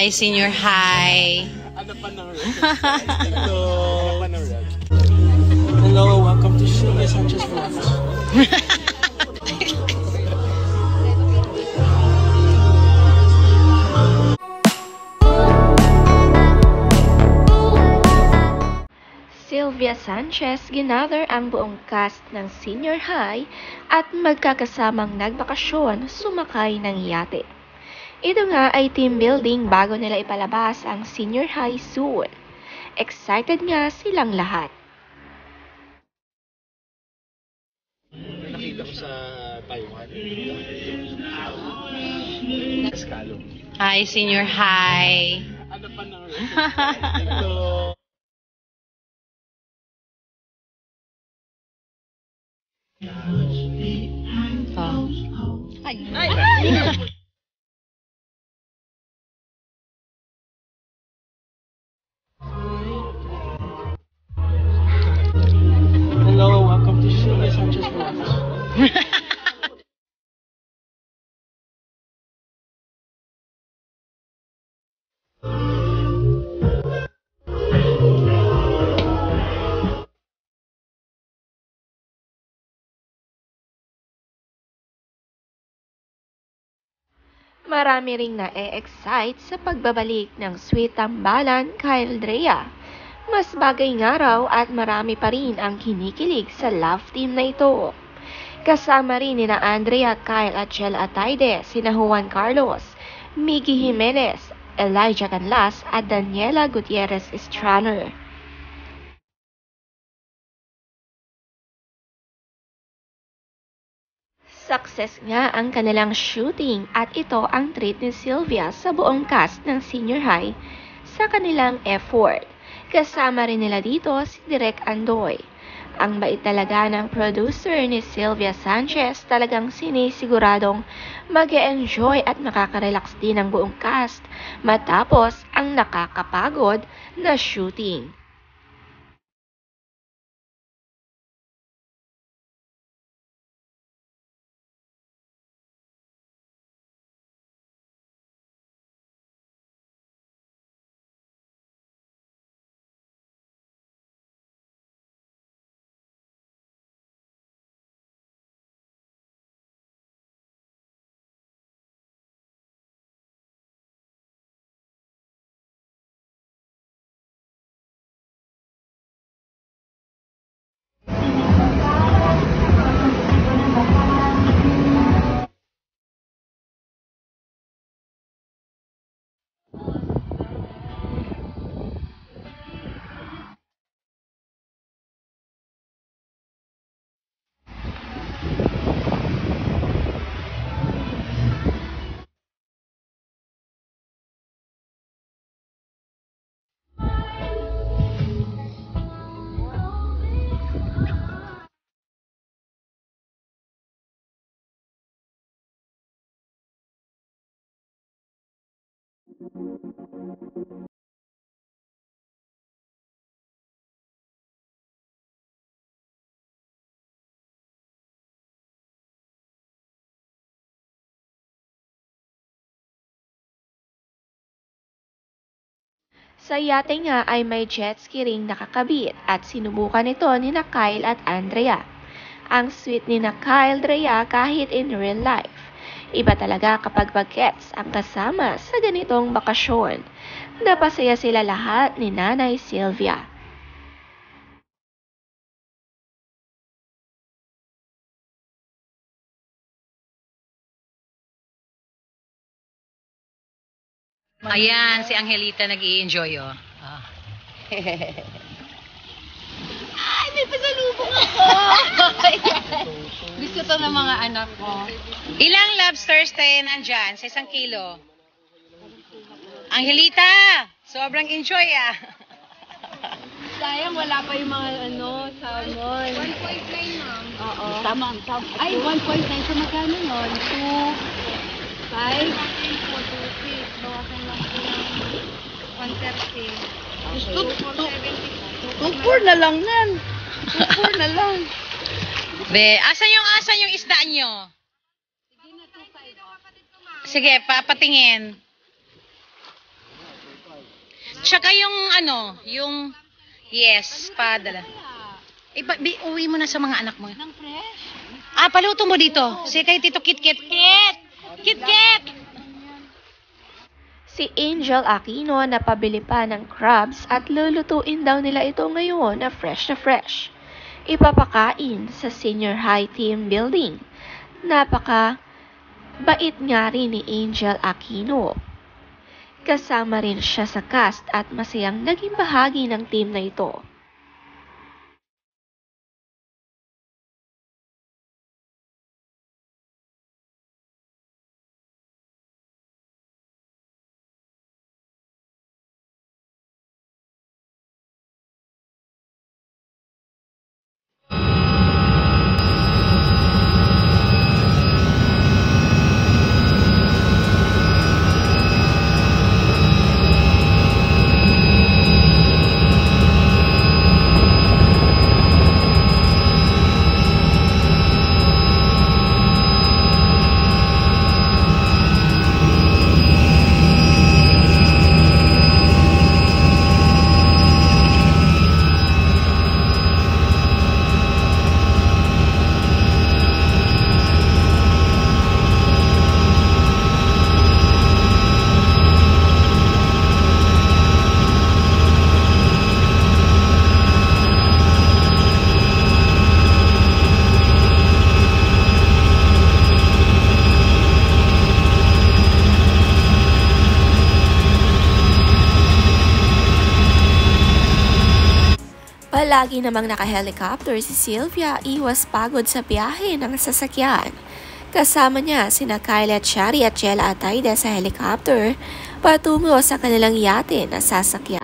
Hi, senior high. Hello. Hello, welcome to Sylvia Sanchez Vlogs. Sylvia Sanchez ginather ang buong cast ng senior high at magkakasamang nagbakasyon sumakay ng yate. Ito nga ay team building bago nila ipalabas ang senior high soon. Excited nga silang lahat. Nakita ko sa Taiwan. Escalo. Hi, senior high. Ano pa na? Hello. Hello, welcome to Sylvia Sanchez Vlogs. Marami ring na-excite sa pagbabalik ng sweet tambalan Kyle Drea. Mas bagay nga raw at marami pa rin ang kinikilig sa love team na ito. Kasama rin nina Andrea, Kyle at Jel Ataide, sina Juan Carlos, Miggy Jimenez, Elijah Canlas at Daniela Gutierrez Estraner. Success nga ang kanilang shooting at ito ang treat ni Sylvia sa buong cast ng senior high sa kanilang effort. Kasama rin nila dito si Direk Andoy. Ang bait talaga ng producer ni Sylvia Sanchez, talagang sinisiguradong mag-e-enjoy at makaka-relax din ang buong cast matapos ang nakakapagod na shooting. Sa yate nga ay may jet ski ring nakakabit at sinubukan ito ni na Kyle at Andrea. Ang sweet ni na Kyle Drea kahit in real life. Iba talaga kapag bagets ang kasama sa ganitong bakasyon. Napasaya sila lahat ni Nanay Sylvia. Ayan, si Angelita nag-i-enjoy, oh. Ay, may pasalubong ako! Gusto to ng mga anak ko. Ilang lobsters tayo nandyan sa 1 kilo? Angelita! Sobrang enjoy, ah. Sayang, wala pa yung mga salmon. 1.9, ma'am. Oo. Tama. Ay, 1.9. So, magkano nun? 2, 5? 4, 2, 6. Bawasan lang po ng 130. 2.4 na lang nan. 2.4 na lang. Be, asan yung isda nyo? Sige na, 2.5. Sige, papatingin. Tsaka yung ano, yung, yes, padala. Uwi mo na sa mga anak mo. Nang fresh. Paluto mo dito. Sige kay Tito Kit. Si Angel Aquino napabili pa ng crabs at lulutuin daw nila ito ngayon na fresh na fresh. Ipapakain sa senior high team building. Napaka bait nga rin ni Angel Aquino. Kasama rin siya sa cast at masayang naging bahagi ng team na ito. Palagi namang naka-helicopter si Sylvia, iwas pagod sa biyahe ng sasakyan. Kasama niya sina Kyla Chari at Jella Atayde sa helicopter patungo sa kanilang yate na sasakyan.